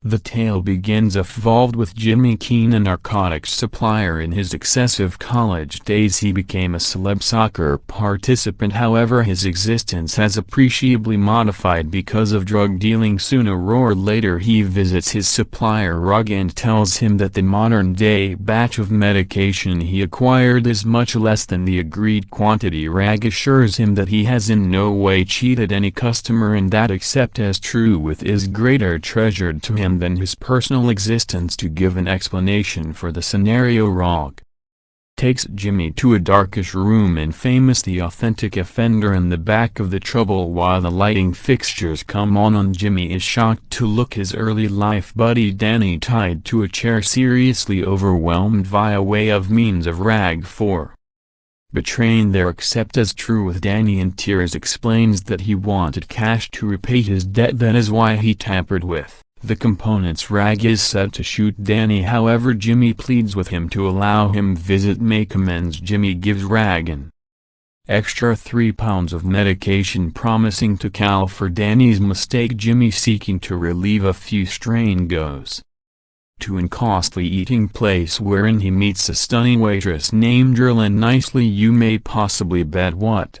The tale begins involved with Jimmy Keene, a narcotics supplier. In his excessive college days he became a celeb soccer participant. However, his existence has appreciably modified because of drug dealing. Sooner or later he visits his supplier Rag and tells him that the modern-day batch of medication he acquired is much less than the agreed quantity. Rag assures him that he has in no way cheated any customer and that accept as true with is greater treasured to him than his personal existence. To give an explanation for the scenario, Rag takes Jimmy to a darkish room and famous the authentic offender in the back of the trouble. While the lighting fixtures come on, Jimmy is shocked to look his early life buddy Danny tied to a chair, seriously overwhelmed via way of means of Rag for betraying their accept as true with Danny in tears explains that he wanted cash to repay his debt, that is why he tampered with the components. Rag is set to shoot Danny, however Jimmy pleads with him to allow him visit, make amends. Jimmy gives Rag an extra 3 pounds of medication, promising to call for Danny's mistake. Jimmy, seeking to relieve a few strain, goes to a costly eating place wherein he meets a stunning waitress named Erlen. Nicely, you may possibly bet what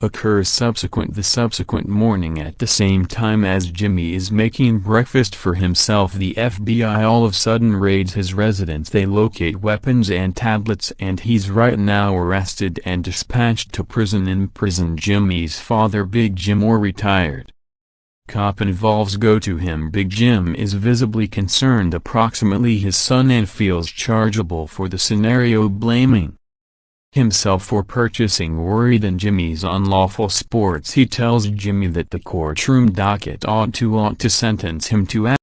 occurs the subsequent morning. At the same time as Jimmy is making breakfast for himself, the FBI all of a sudden raids his residence. They locate weapons and tablets and he's right now arrested and dispatched to prison. In prison, Jimmy's father, Big Jim, or retired cop involves go to him. Big Jim is visibly concerned, approximately his son, and feels chargeable for the scenario, blaming himself for purchasing. Worried in Jimmy's unlawful sports, he tells Jimmy that the courtroom docket ought to sentence him to at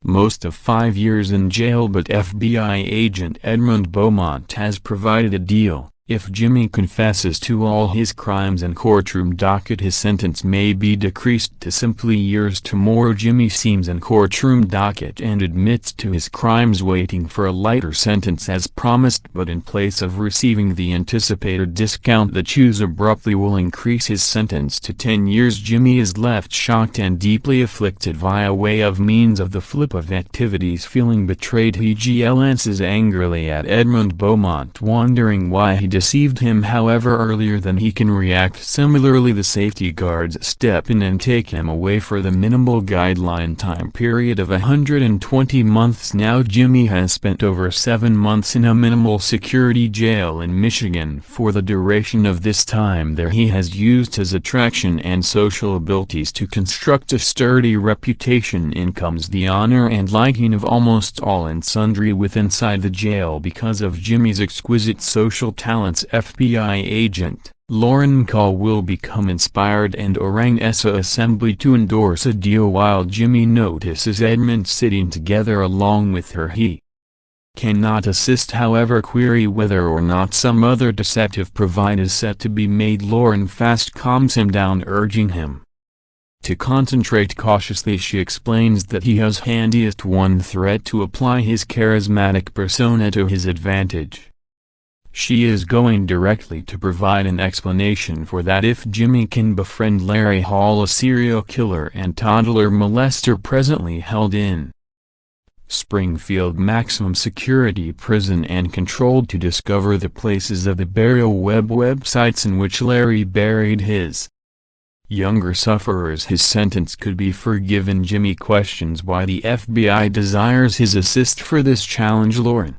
most of 5 years in jail, but FBI agent Edmund Beaumont has provided a deal. If Jimmy confesses to all his crimes in courtroom docket, his sentence may be decreased to simply years. Tomorrow Jimmy seems in courtroom docket and admits to his crimes, waiting for a lighter sentence as promised, but in place of receiving the anticipated discount, the judge abruptly will increase his sentence to 10 years. Jimmy is left shocked and deeply afflicted via way of means of the flip of activities. Feeling betrayed, he glances angrily at Edmund Beaumont, wondering why he deceived him. However, earlier than he can react, similarly the safety guards step in and take him away for the minimal guideline time period of 120 months. Now Jimmy has spent over 7 months in a minimal security jail in Michigan. For the duration of this time there he has used his attraction and social abilities to construct a sturdy reputation, incomes, the honor and liking of almost all and sundry inside the jail. Because of Jimmy's exquisite social talent, FBI agent Lauren Call will become inspired and Orang Esa Assembly to endorse a deal. While Jimmy notices Edmund sitting together along with her, he cannot assist. However, query whether or not some other deceptive provide is set to be made. Lauren fast calms him down, urging him to concentrate cautiously. She explains that he has handiest one threat to apply his charismatic persona to his advantage. She is going directly to provide an explanation for that. If Jimmy can befriend Larry Hall, a serial killer and toddler molester presently held in Springfield maximum security prison and controlled, to discover the places of the burial websites in which Larry buried his younger sufferers, his sentence could be forgiven. Jimmy questions why the FBI desires his assist for this challenge. Lauren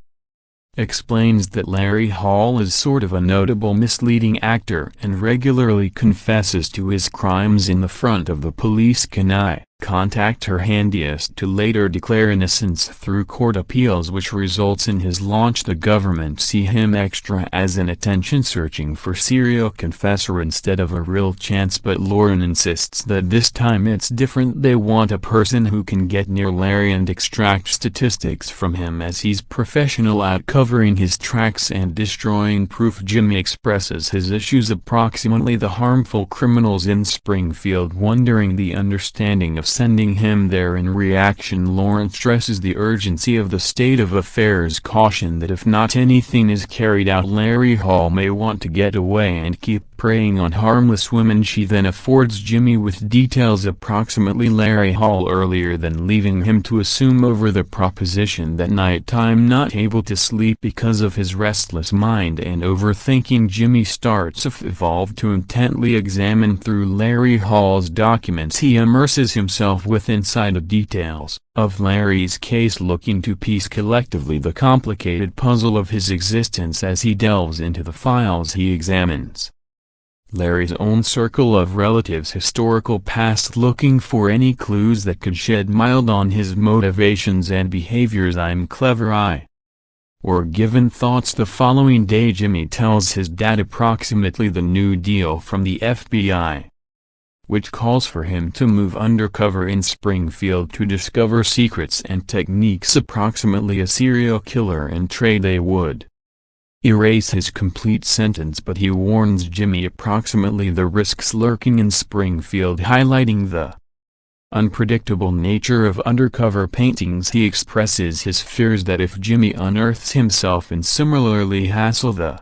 explains that Larry Hall is sort of a notable misleading actor and regularly confesses to his crimes in the front of the police. Can I contact her handiest to later declare innocence through court appeals, which results in his launch? The government see him extra as an attention searching for serial confessor instead of a real chance, but Lauren insists that this time it's different. They want a person who can get near Larry and extract statistics from him, as he's professional at covering his tracks and destroying proof. Jimmy expresses his issues, approximately the harmful criminals in Springfield, wondering the understanding of sending him there. In reaction, Lauren stresses the urgency of the state of affairs, caution that if not anything is carried out, Larry Hall may want to get away and keep Preying on harmless women, she then affords Jimmy with details approximately Larry Hall earlier than leaving him to assume over the proposition that nighttime. Not able to sleep because of his restless mind and overthinking, Jimmy starts to evolve to intently examine through Larry Hall's documents. He immerses himself inside the details of Larry's case, looking to piece collectively the complicated puzzle of his existence as he delves into the files he examines. Larry's own circle of relatives' historical past, looking for any clues that could shed light on his motivations and behaviors. "I'm clever, or given thoughts." The following day, Jimmy tells his dad approximately the new deal from the FBI, which calls for him to move undercover in Springfield to discover secrets and techniques approximately a serial killer and trade. They would erase his complete sentence, but he warns Jimmy approximately the risks lurking in Springfield, highlighting the unpredictable nature of undercover paintings. He expresses his fears that if Jimmy unearths himself in similarly hassle, the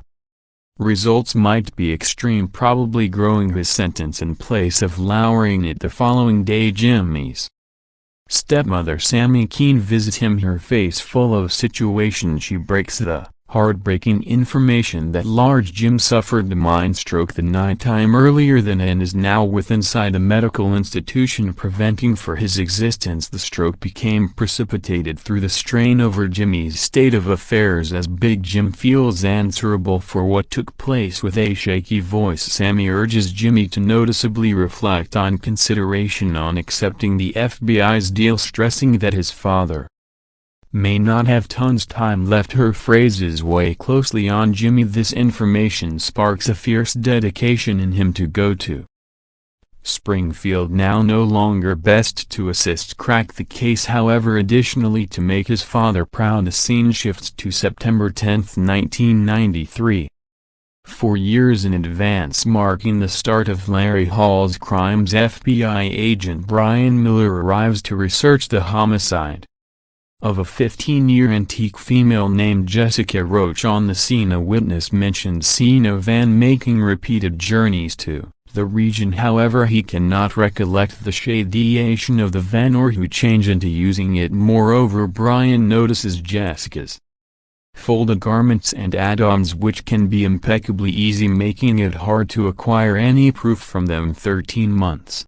results might be extreme, probably growing his sentence in place of lowering it. The following day, Jimmy's stepmother Sammy Keene visits him, her face full of situation. She breaks the heartbreaking information that large Jim suffered a mind stroke the nighttime earlier and is now inside a medical institution preventing for his existence. The stroke became precipitated through the strain over Jimmy's state of affairs as Big Jim feels answerable for what took place. With a shaky voice, Sammy urges Jimmy to noticeably reflect on consideration on accepting the FBI's deal, stressing that his father may not have tons time left. Her phrases weigh closely on Jimmy. This information sparks a fierce dedication in him to go to Springfield, now no longer best to assist crack the case, however. Additionally, to make his father proud, the scene shifts to September 10, 1993. 4 years in advance, marking the start of Larry Hall's crimes, FBI agent Brian Miller arrives to research the homicide of a 15-year antique female named Jessica Roach. On the scene, a witness mentioned seeing a van making repeated journeys to the region. However, he cannot recollect the shadation of the van or who changed into using it. Moreover, Brian notices Jessica's folded garments and add-ons, which can be impeccably easy, making it hard to acquire any proof from them. 13 months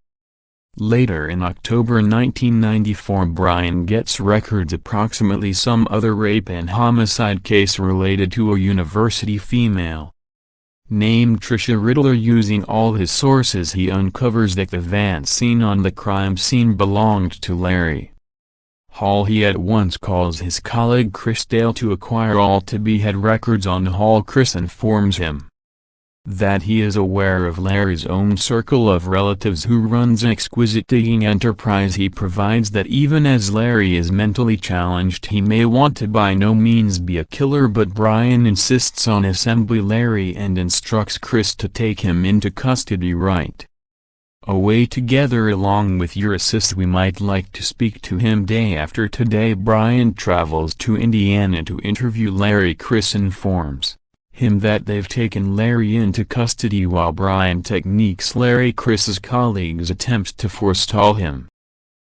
later, in October 1994, Brian gets records approximately some other rape and homicide case related to a university female named Trisha Riddler. Using all his sources, he uncovers that the van seen on the crime scene belonged to Larry Hall. He at once calls his colleague Chris Dale to acquire all to-be had records on Hall. Chris informs him that he is aware of Larry's own circle of relatives who runs an exquisite digging enterprise. He provides that even as Larry is mentally challenged, he may want to by no means be a killer, but Brian insists on assembly Larry and instructs Chris to take him into custody right away together along with your assist. We might like to speak to him day after today. Brian travels to Indiana to interview Larry. Chris informs him that they've taken Larry into custody, while Brian techniques Larry. Chris's colleagues attempt to forestall him,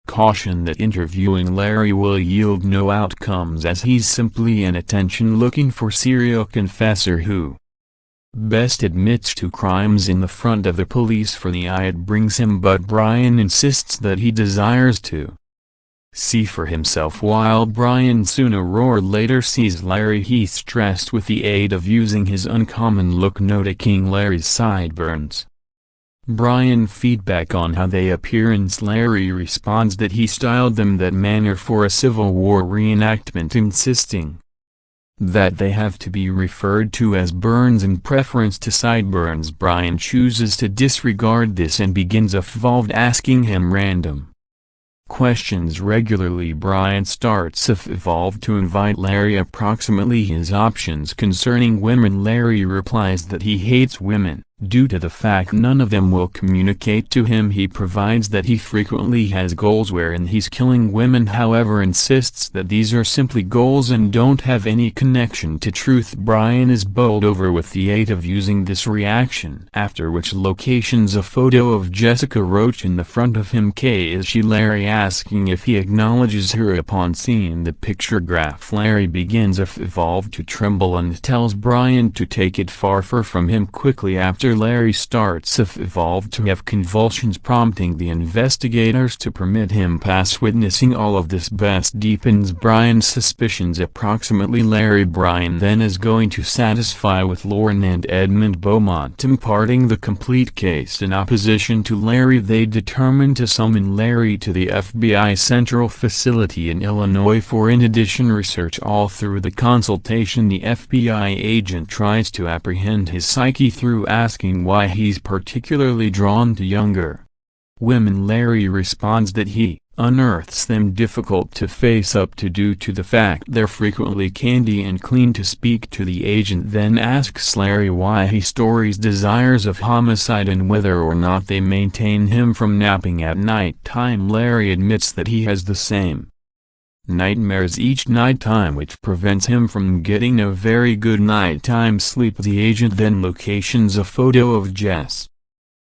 caution that interviewing Larry will yield no outcomes as he's simply an attention-looking for serial confessor who best admits to crimes in the front of the police for the eye it brings him. But Brian insists that he desires to see for himself. While Brian sooner or later sees Larry, he's stressed with the aid of using his uncommon look, noticing Larry's sideburns. Brian feedback on how they appear, and Larry responds that he styled them that manner for a Civil War reenactment, insisting that they have to be referred to as burns in preference to sideburns. Brian chooses to disregard this and begins evolved asking him random questions regularly. Brian starts evolved to invite Larry approximately his options concerning women. Larry replies that he hates women, Due to the fact none of them will communicate to him, he provides that he frequently has goals wherein he's killing women, however insists that these are simply goals and don't have any connection to truth. Brian is bowled over with the aid of using this reaction, after which locations a photo of Jessica Roach in the front of him. Is she Larry asking if he acknowledges her. Upon seeing the picture graph, Larry begins to evolve to tremble and tells Brian to take it far from him. Quickly after, Larry starts to evolve to have convulsions, prompting the investigators to permit him pass. Witnessing all of this best deepens Brian's suspicions. Approximately Brian then is going to satisfy with Lauren and Edmund Beaumont, imparting the complete case. In opposition to Larry, they determine to summon Larry to the FBI Central Facility in Illinois for in addition research. All through the consultation, the FBI agent tries to apprehend his psyche through asking why he's particularly drawn to younger women. Larry responds that he unearths them difficult to face up to due to the fact they're frequently candy and clean. To speak to the agent then asks Larry why he stores desires of homicide and whether or not they maintain him from napping at night time. Larry admits that he has the same nightmares each night time, which prevents him from getting a very good nighttime sleep. The agent then locations a photo of Jess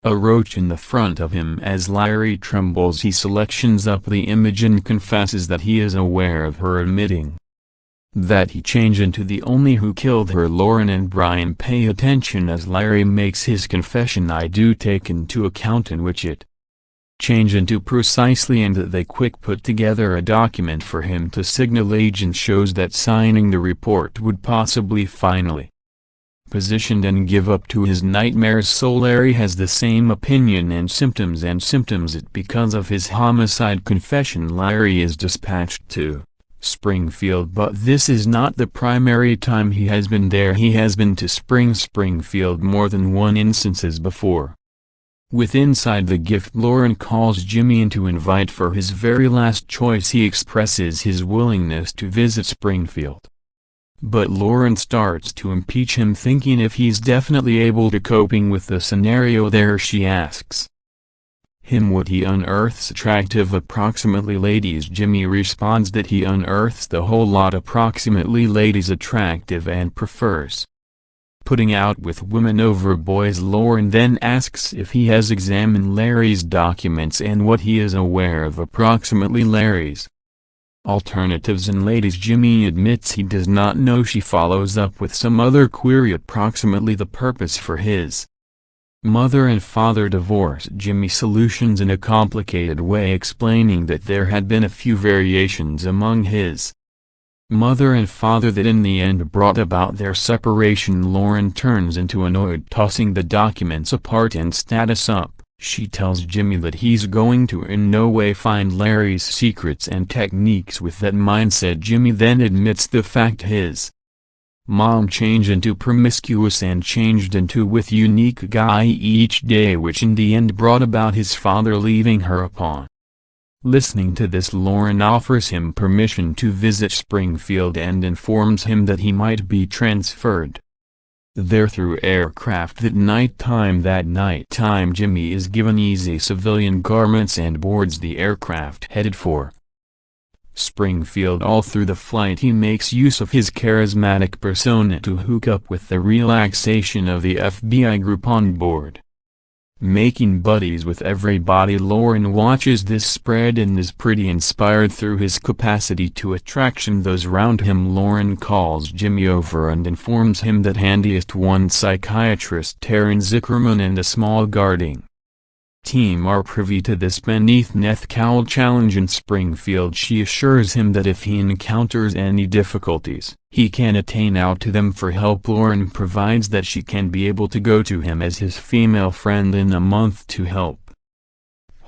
Roach in the front of him. As Larry trembles, he selections up the image and confesses that he is aware of her, admitting that he changed into the only who killed her. Lauren and Brian pay attention as Larry makes his confession. I do take into account in which it change into precisely, and that they quick put together a document for him to signal. Agent shows that signing the report would possibly finally positioned and give up to his nightmares. So Larry has the same opinion and symptoms it because of his homicide confession. Larry is dispatched to Springfield, but this is not the primary time he has been there. He has been to Springfield more than one instances before. With inside the gift, Lauren calls Jimmy in to invite for his very last choice. He expresses his willingness to visit Springfield, but Lauren starts to impeach him, thinking if he's definitely able to coping with the scenario there. She asks him what he unearths attractive approximately ladies. Jimmy responds that he unearths the whole lot approximately ladies attractive and prefers putting out with women over boys. Lauren then asks if he has examined Larry's documents and what he is aware of approximately Larry's alternatives and ladies. Jimmy admits he does not know. She follows up with some other query, approximately the purpose for his mother and father divorce. Jimmy solutions in a complicated way, explaining that there had been a few variations among his mother and father that in the end brought about their separation. Lauren turns into annoyed, tossing the documents apart and status up. She tells Jimmy that he's going to in no way find Larry's secrets and techniques. With that mindset, Jimmy then admits the fact his mom changed into promiscuous and changed into with unique guy each day, which in the end brought about his father leaving her. Upon listening to this, Lauren offers him permission to visit Springfield and informs him that he might be transferred there through aircraft that night time. That night time, Jimmy is given easy civilian garments and boards the aircraft headed for Springfield. All through the flight he makes use of his charismatic persona to hook up with the relaxation of the FBI group on board, making buddies with everybody. Lauren watches this spread and is pretty inspired through his capacity to attraction those around him. Lauren calls Jimmy over and informs him that handiest one psychiatrist Taryn Zickerman and a small guarding team are privy to this Beneath Nethcowl challenge in Springfield. She assures him that if he encounters any difficulties, he can attain out to them for help. Lauren provides that she can be able to go to him as his female friend in a month to help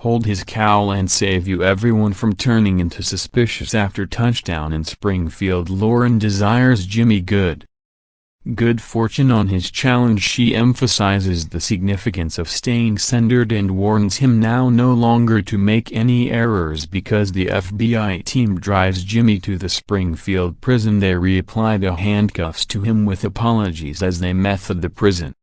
hold his cowl and save everyone from turning into suspicious. After touchdown in Springfield, Lauren desires Jimmy good fortune on his challenge. She emphasizes the significance of staying centered and warns him now no longer to make any errors because the FBI team drives Jimmy to the Springfield prison. They reapply the handcuffs to him with apologies as they method the prison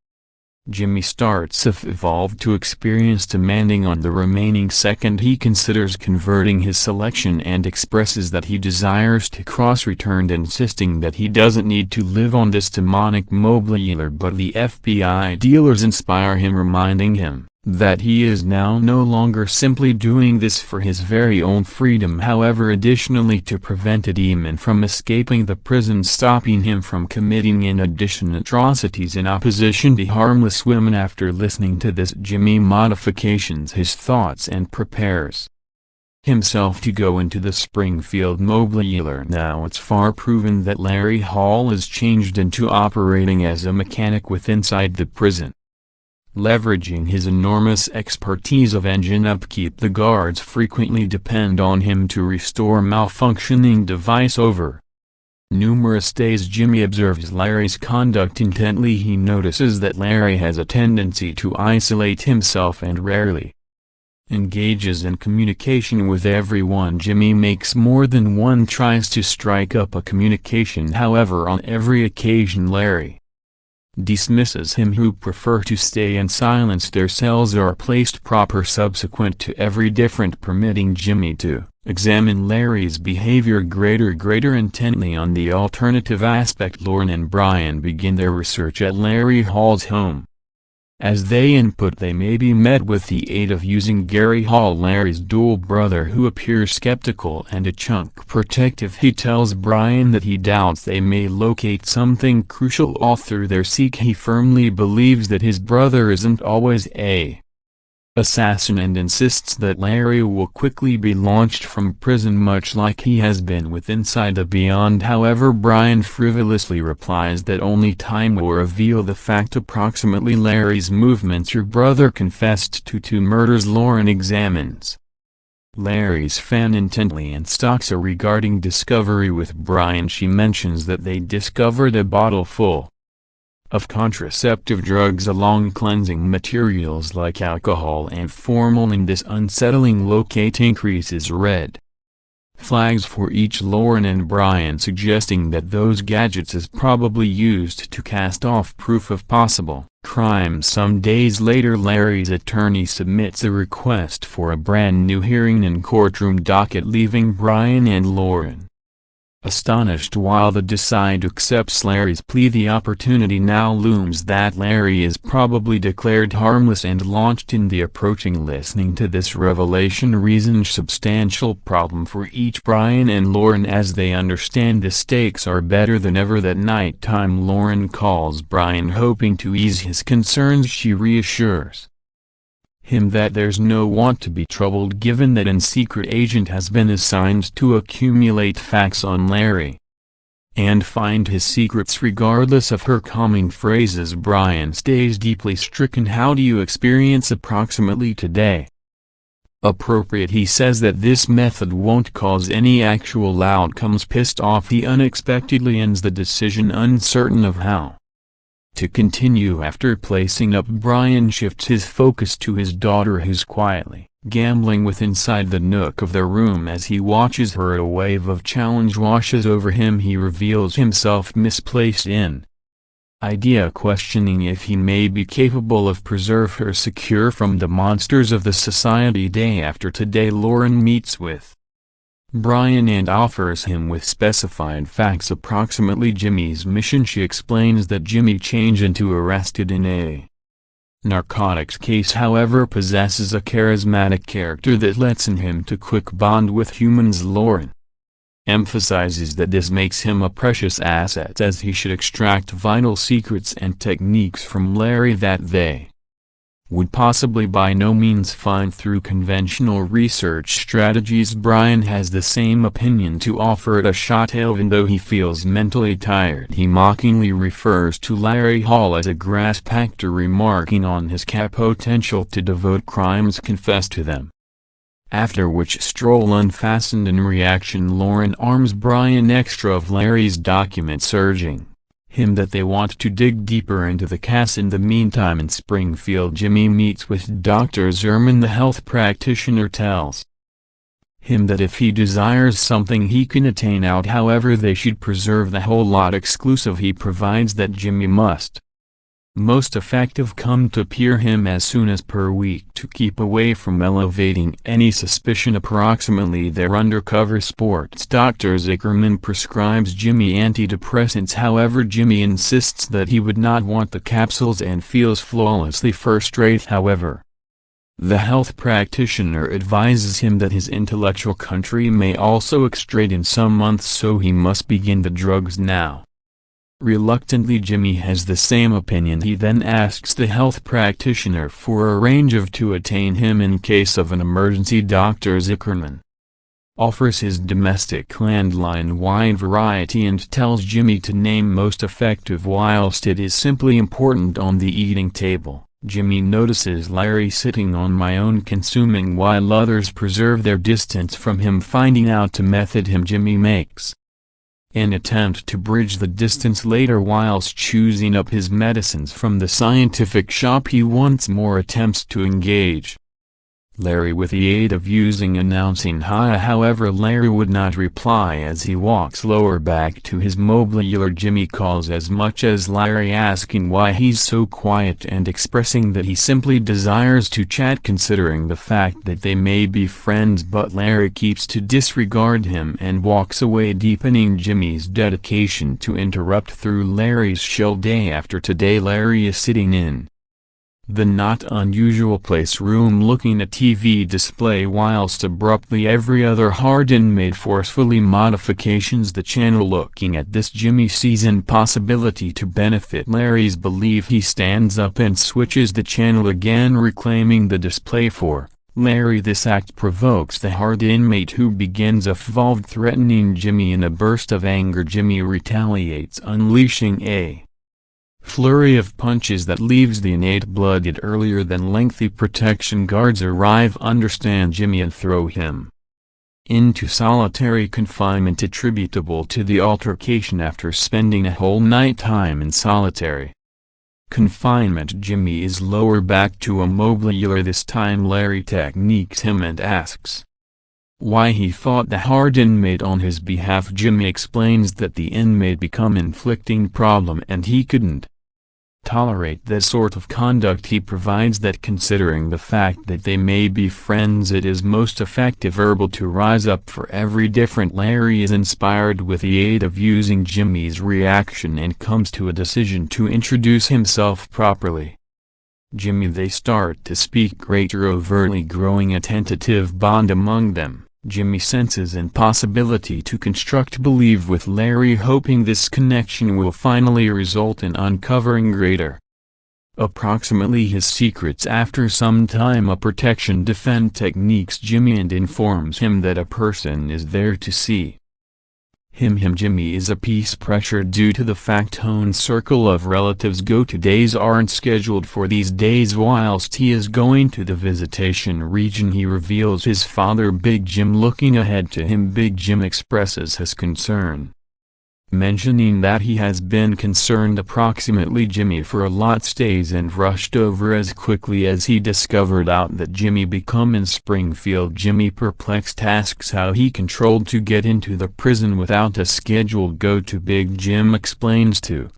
Jimmy starts to evolve to experience demanding on the remaining second he considers converting his selection and expresses that he desires to cross-return, insisting that he doesn't need to live on this demonic mobiliar, but the FBI dealers inspire him, reminding him that he is now no longer simply doing this for his very own freedom, however, additionally to prevent a demon from escaping the prison, stopping him from committing in addition atrocities in opposition to harmless women. After listening to this, Jimmy modifications his thoughts and prepares himself to go into the Springfield mobiliar. Now it's far proven that Larry Hall is changed into operating as a mechanic inside the prison. Leveraging his enormous expertise of engine upkeep, the guards frequently depend on him to restore malfunctioning device over numerous days. Jimmy observes Larry's conduct intently. He notices that Larry has a tendency to isolate himself and rarely engages in communication with everyone. Jimmy makes more than one tries to strike up a communication, however on every occasion Larry dismisses him, who prefer to stay in silence. Their cells are placed proper subsequent to every different, permitting Jimmy to examine Larry's behavior greater intently on the alternative aspect. Lauren and Brian begin their research at Larry Hall's home. As they input, they may be met with the aid of using Gary Hall, Larry's dual brother, who appears skeptical and a chunk protective. He tells Brian that he doubts they may locate something crucial all through their seek. He firmly believes that his brother isn't always a assassin and insists that Larry will quickly be launched from prison, much like he has been with Inside the Beyond. However, Brian frivolously replies that only time will reveal the fact. Approximately Larry's movements. Your brother confessed to 2 murders. Lauren examines Larry's fan intently and stalks a regarding discovery with Brian. She mentions that they discovered a bottle full of contraceptive drugs along cleansing materials like alcohol and formalin. This unsettling locate increases red flags for each Lauren and Brian, suggesting that those gadgets is probably used to cast off proof of possible crime. Some days later, Larry's attorney submits a request for a brand new hearing in courtroom docket, leaving Brian and Lauren astonished. While they decide to accept Larry's plea, the opportunity now looms that Larry is probably declared harmless and launched in the approaching. Listening to this revelation reasons substantial problem for each Brian and Lauren, as they understand the stakes are better than ever. That night time, Lauren calls Brian hoping to ease his concerns. She reassures him that there's no want to be troubled, given that a secret agent has been assigned to accumulate facts on Larry and find his secrets. Regardless of her calming phrases, Brian stays deeply stricken. How do you experience approximately today? Appropriate. He says that this method won't cause any actual outcomes. Pissed off, he unexpectedly ends the decision, uncertain of how to continue. After placing up, Brian shifts his focus to his daughter, who's quietly gambling with inside the nook of their room. As he watches her, a wave of challenge washes over him. He reveals himself misplaced in idea, questioning if he may be capable of preserve her secure from the monsters of the society. Day after today, Lauren meets with Brian and offers him with specified facts. Approximately Jimmy's mission. She explains that Jimmy changed into arrested in a narcotics case, however possesses a charismatic character that lets him to quick bond with humans. Lauren emphasizes that this makes him a precious asset, as he should extract vital secrets and techniques from Larry that they would possibly by no means find through conventional research strategies. Brian has the same opinion to offer it a shot, even though he feels mentally tired. He mockingly refers to Larry Hall as a grasp actor, remarking on his potential to devote crimes confessed to them. After which Stroll unfastened. In reaction, Lauren arms Brian extra of Larry's documents, urging him that they want to dig deeper into the case. In the meantime, in Springfield, Jimmy meets with Dr. Zerman. The health practitioner tells him that if he desires something he can attain out, however they should preserve the whole lot exclusive. He provides that Jimmy must most effective come to peer him as soon as per week to keep away from elevating any suspicion. Approximately their undercover sports doctor Zuckerman prescribes Jimmy antidepressants. However, Jimmy insists that he would not want the capsules and feels flawlessly first-rate. However, the health practitioner advises him that his intellectual country may also extrade in some months, so he must begin the drugs now. Reluctantly, Jimmy has the same opinion. He then asks the health practitioner for a range of to attain him in case of an emergency. Dr. Zuckerman offers his domestic landline wide variety and tells Jimmy to name most effective whilst it is simply important on the eating table. Jimmy notices Larry sitting on my own consuming while others preserve their distance from him. Finding out the method Jimmy makes an attempt to bridge the distance later whilst choosing up his medicines from the scientific shop. He once more attempts to engage Larry with the aid of announcing hi. However, Larry would not reply as he walks lower back to his mobiler. Jimmy calls as much as Larry, asking why he's so quiet and expressing that he simply desires to chat, considering the fact that they may be friends, but Larry keeps to disregard him and walks away, deepening Jimmy's dedication to interrupt through Larry's shell. Day after today, Larry is sitting in the not unusual place room looking at TV display whilst abruptly every other hard inmate forcefully modifications the channel. Looking at this, Jimmy sees an possibility to benefit Larry's belief. He stands up and switches the channel again, reclaiming the display for Larry. This act provokes the hard inmate, who begins evolved threatening Jimmy. In a burst of anger, Jimmy retaliates, unleashing a flurry of punches that leaves the inmate bloodied. Earlier than lengthy protection guards arrive, understand Jimmy, and throw him into solitary confinement attributable to the altercation after spending a whole night time in solitary confinement. Jimmy is lower back to a mobiler. This time Larry techniques him and asks why he fought the hard inmate on his behalf. Jimmy explains that the inmate become inflicting problem and he couldn't tolerate that sort of conduct. He provides that considering the fact that they may be friends, it is most effective verbal to rise up for every different. Larry is inspired with the aid of using Jimmy's reaction and comes to a decision to introduce himself properly. Jimmy, they start to speak greater overtly, growing a tentative bond among them. Jimmy senses an possibility to construct believe with Larry, hoping this connection will finally result in uncovering greater approximately his secrets. After some time, a protection defend techniques Jimmy and informs him that a person is there to see him. Jimmy is a piece pressured due to the fact his circle of relatives go to days aren't scheduled for these days. Whilst he is going to the visitation region, he reveals his father Big Jim. Looking ahead to him, Big Jim expresses his concern, mentioning that he has been concerned approximately Jimmy for a lot stays and rushed over as quickly as he discovered out that Jimmy become in Springfield. Jimmy, perplexed, asks how he controlled to get into the prison without a scheduled go to. Big Jim explains to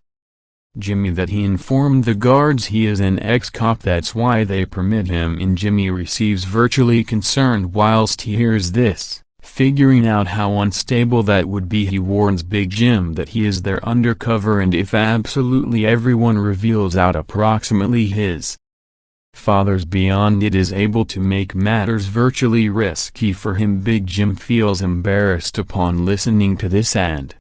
Jimmy that he informed the guards he is an ex-cop, that's why they permit him in. Jimmy receives virtually concerned whilst he hears this. Figuring out how unstable that would be, he warns Big Jim that he is there undercover, and if absolutely everyone reveals out approximately his father's beyond, it is able to make matters virtually risky for him. Big Jim feels embarrassed upon listening to this and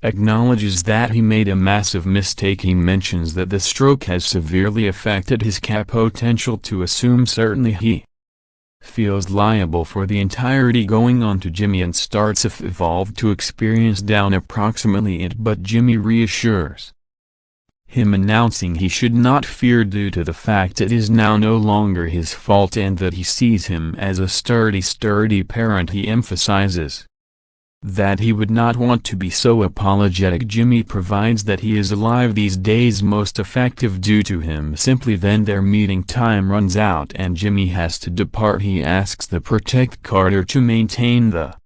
acknowledges that he made a massive mistake. He mentions that the stroke has severely affected his potential to assume. Certainly he feels liable for the entirety going on to Jimmy and starts evolved to experience down approximately it, but Jimmy reassures him, announcing he should not fear due to the fact it is now no longer his fault and that he sees him as a sturdy parent. He emphasizes that he would not want to be so apologetic. Jimmy provides that he is alive these days, most effective due to him. Simply then their meeting time runs out and Jimmy has to depart. He asks the Protect Carter to maintain the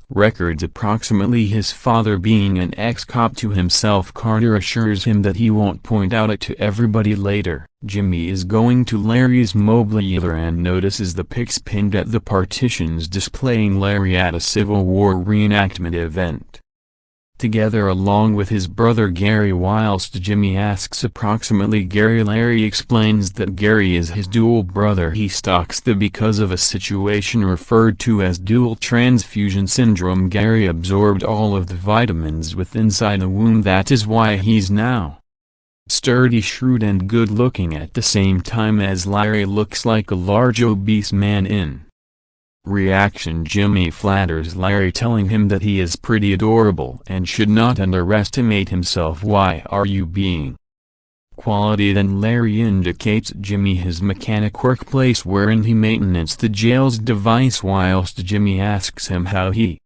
records approximately his father being an ex-cop to himself. Carter assures him that he won't point out it to everybody later. Jimmy is going to Larry's mobile and notices the pics pinned at the partitions displaying Larry at a Civil War reenactment event together along with his brother Gary. Whilst Jimmy asks approximately Gary, Larry explains that Gary is his dual brother. He stalks them because of a situation referred to as dual transfusion syndrome. Gary absorbed all of the vitamins within inside the womb. That is why he's now sturdy, shrewd and good looking at the same time as Larry looks like a large obese man. In reaction, Jimmy flatters Larry, telling him that he is pretty adorable and should not underestimate himself. Why are you being quality? Then Larry indicates Jimmy his mechanic workplace wherein he maintains the jail's device. Whilst Jimmy asks him how he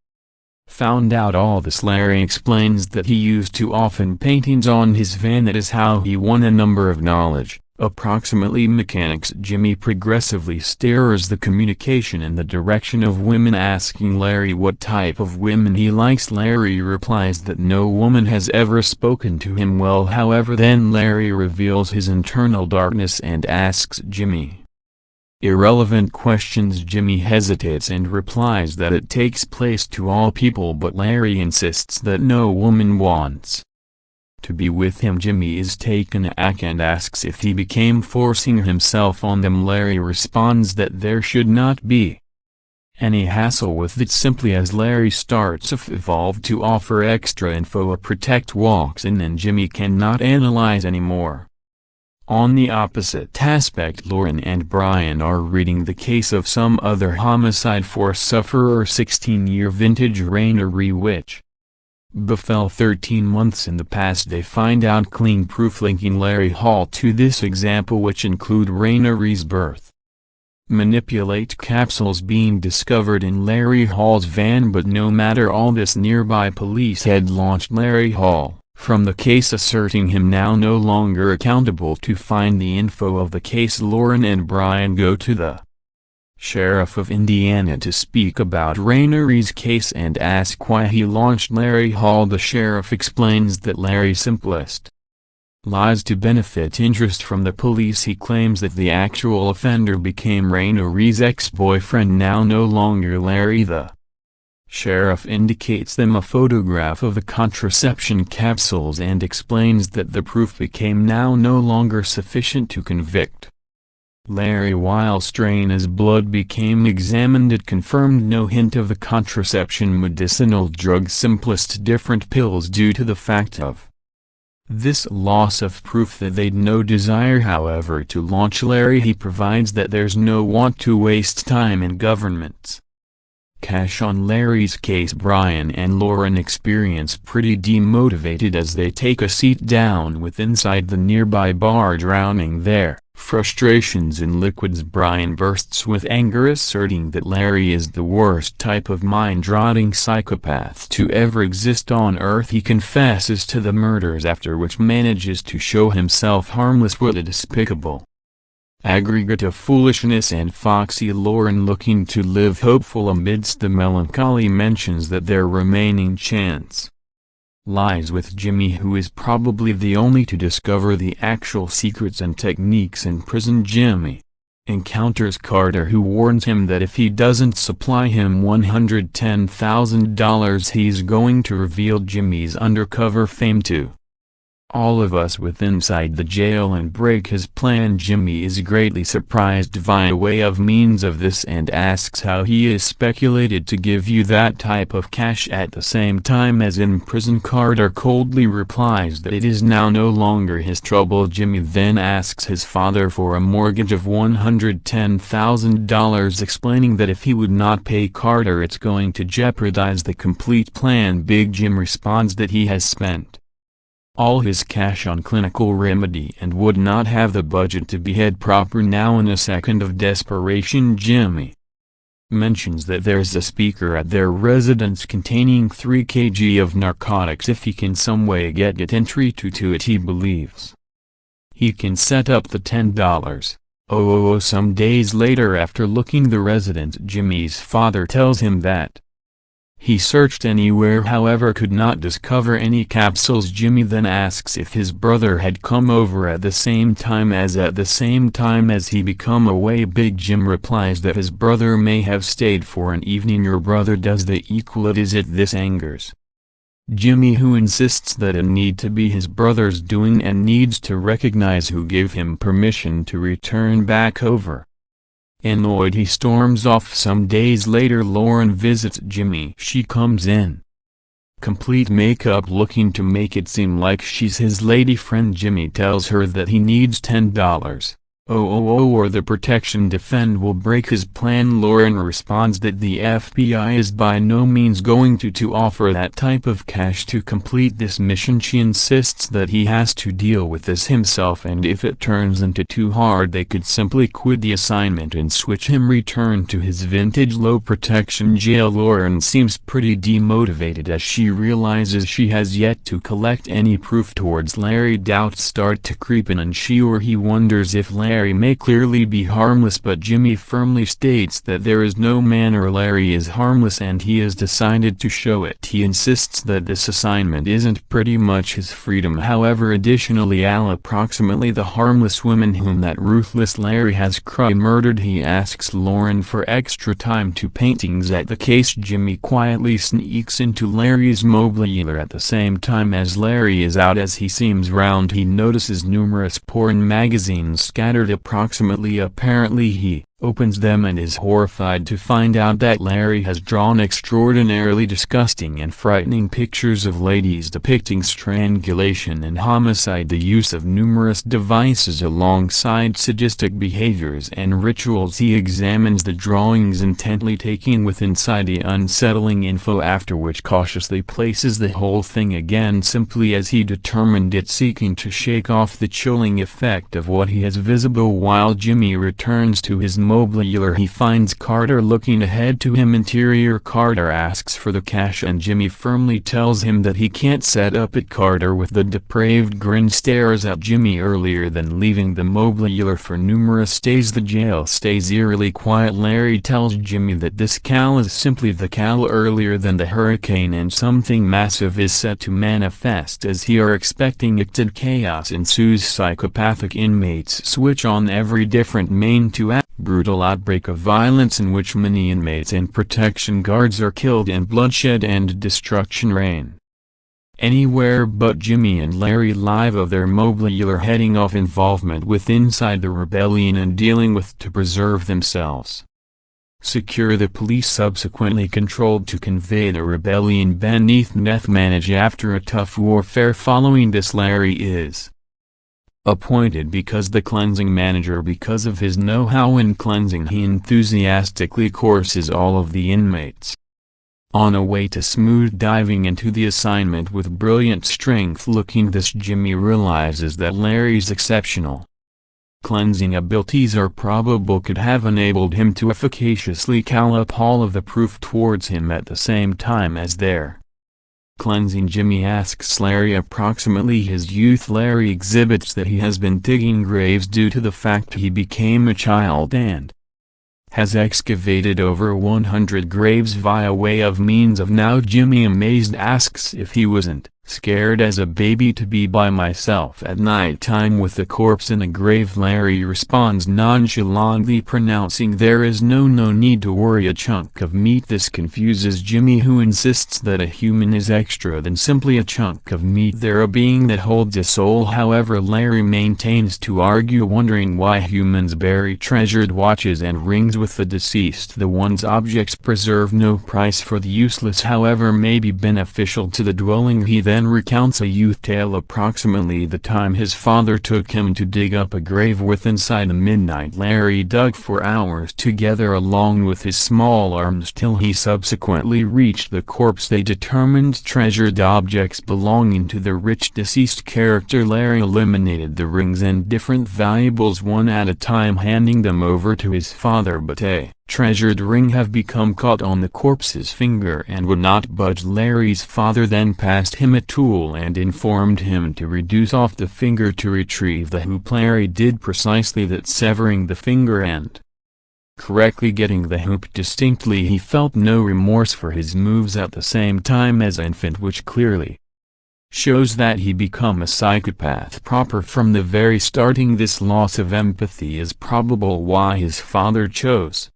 found out all this, Larry explains that he used to often paintings on his van. That is how he won a number of knowledge. Approximately mechanics. Jimmy progressively steers the communication in the direction of women, asking Larry what type of women he likes. Larry replies that no woman has ever spoken to him well. However, then Larry reveals his internal darkness and asks Jimmy irrelevant questions. Jimmy hesitates and replies that it takes place to all people, but Larry insists that no woman wants to be with him. Jimmy is taken aback and asks if he became forcing himself on them. Larry responds that there should not be any hassle with it, simply as Larry starts to evolve to offer extra info. A protect walks in and Jimmy cannot analyze anymore. On the opposite aspect, Lauren and Brian are reading the case of some other homicide for sufferer. 16-year vintage Raina Ree, which befell 13 months in the past. They find out clean proof linking Larry Hall to this example, which include Raina Ree's birth manipulate capsules being discovered in Larry Hall's van. But no matter all this, nearby police had launched Larry Hall from the case, asserting him now no longer accountable. To find the info of the case, Lauren and Brian go to the Sheriff of Indiana to speak about Raina Ree's case and ask why he launched Larry Hall. The sheriff explains that Larry simplest lies to benefit interest from the police. He claims that the actual offender became Raina Ree's ex-boyfriend, now no longer Larry. The sheriff indicates them a photograph of the contraception capsules and explains that the proof became now no longer sufficient to convict Larry. Whilst Raina's blood became examined, it confirmed no hint of the contraception medicinal drug, simplest different pills, due to the fact of this loss of proof that they'd no desire, however, to launch Larry. He provides that there's no want to waste time in government's cash on Larry's case. Brian and Lauren experience pretty demotivated as they take a seat down with inside the nearby bar, drowning their frustrations in liquids. Brian bursts with anger, asserting that Larry is the worst type of mind-rotting psychopath to ever exist on Earth. He confesses to the murders, after which manages to show himself harmless. What a despicable aggregate of foolishness. And foxy Lauren, looking to live hopeful amidst the melancholy, mentions that their remaining chance lies with Jimmy, who is probably the only to discover the actual secrets and techniques in prison. Jimmy encounters Carter, who warns him that if he doesn't supply him $110,000 he's going to reveal Jimmy's undercover fame to all of us with inside the jail and break his plan. Jimmy is greatly surprised via way of means of this and asks how he is speculated to give you that type of cash at the same time as in prison. Carter coldly replies that it is now no longer his trouble. Jimmy then asks his father for a mortgage of $110,000, explaining that if he would not pay Carter it's going to jeopardize the complete plan. Big Jim responds that he has spent all his cash on clinical remedy and would not have the budget to behead proper now. In a second of desperation, Jimmy mentions that there's a speaker at their residence containing 3 kg of narcotics. If he can some way get entry to it, he believes he can set up the $10. Some days later, after looking the resident, Jimmy's father tells him that He searched anywhere however could not discover any capsules. Jimmy then asks if his brother had come over at the same time as he become away. Big Jim replies that his brother may have stayed for an evening. Your brother does the equal it. Is it this angers Jimmy, who insists that it need to be his brother's doing and needs to recognize who gave him permission to return back over. Annoyed he storms off. Some days later Lauren visits Jimmy. She comes in complete makeup looking to make it seem like she's his lady friend. Jimmy tells her that he needs $10 or the protection defend will break his plan. Lauren responds that the FBI is by no means going to offer that type of cash to complete this mission. She insists that he has to deal with this himself, and if it turns into too hard they could simply quit the assignment and switch him return to his vintage low protection jail. Lauren seems pretty demotivated as she realizes she has yet to collect any proof towards Larry. Doubts start to creep in and he wonders if Larry may clearly be harmless, but Jimmy firmly states that there is no manner Larry is harmless and he has decided to show it. He insists that this assignment isn't pretty much his freedom. However, additionally Al, approximately the harmless woman whom that ruthless Larry has murdered. He asks Lauren for extra time to paintings at the case. Jimmy quietly sneaks into Larry's mobiliar at the same time as Larry is out. As he seems round he notices numerous porn magazines scattered approximately. Apparently he opens them and is horrified to find out that Larry has drawn extraordinarily disgusting and frightening pictures of ladies depicting strangulation and homicide, the use of numerous devices alongside sadistic behaviors and rituals. He examines the drawings intently, taking with inside the unsettling info, after which cautiously places the whole thing again simply as he determined it, seeking to shake off the chilling effect of what he has visible. While Jimmy returns to his mobiliar he finds Carter looking ahead to him. Interior Carter asks for the cash and Jimmy firmly tells him that he can't set up it. Carter with the depraved grin stares at Jimmy. Earlier than leaving the mobiliar for numerous days the jail stays eerily quiet. Larry tells Jimmy that this cal is simply the cal earlier than the hurricane and something massive is set to manifest. As he are expecting it, chaos ensues. Psychopathic inmates switch on every different main to act. Brutal outbreak of violence in which many inmates and protection guards are killed and bloodshed and destruction reign anywhere but Jimmy and Larry live of their mobiliar, heading off involvement with inside the rebellion and dealing with to preserve themselves. Secure. The police subsequently controlled to convey the rebellion beneath Neth Manage. After a tough warfare following this, Larry is appointed because the cleansing manager. Because of his know-how in cleansing he enthusiastically courses all of the inmates on a way to smooth diving into the assignment with brilliant strength. Looking this, Jimmy realizes that Larry's exceptional cleansing abilities are probable could have enabled him to efficaciously call up all of the proof towards him at the same time as their cleansing. Jimmy asks Larry approximately his youth. Larry exhibits that he has been digging graves due to the fact he became a child and has excavated over 100 graves via way of means of now. Jimmy, amazed, asks if he wasn't scared as a baby to be by myself at night time with a corpse in a grave. Larry responds nonchalantly, pronouncing there is no need to worry. A chunk of meat. This confuses Jimmy, who insists that a human is extra than simply a chunk of meat. They're a being that holds a soul. However, Larry maintains to argue, wondering why humans bury treasured watches and rings with the deceased. The one's objects preserve no price for the useless, however may be beneficial to the dwelling. He then recounts a youth tale, approximately the time his father took him to dig up a grave with inside the midnight. Larry dug for hours together along with his small arms till he subsequently reached the corpse. They determined treasured objects belonging to the rich deceased character. Larry eliminated the rings and different valuables one at a time, handing them over to his father, but a treasured ring have become caught on the corpse's finger and would not budge. Larry's father then passed him a tool and informed him to reduce off the finger to retrieve the hoop. Larry did precisely that, severing the finger and correctly getting the hoop distinctly. He felt no remorse for his moves at the same time as infant, which clearly shows that he become a psychopath proper from the very starting. This loss of empathy is probable why his father chose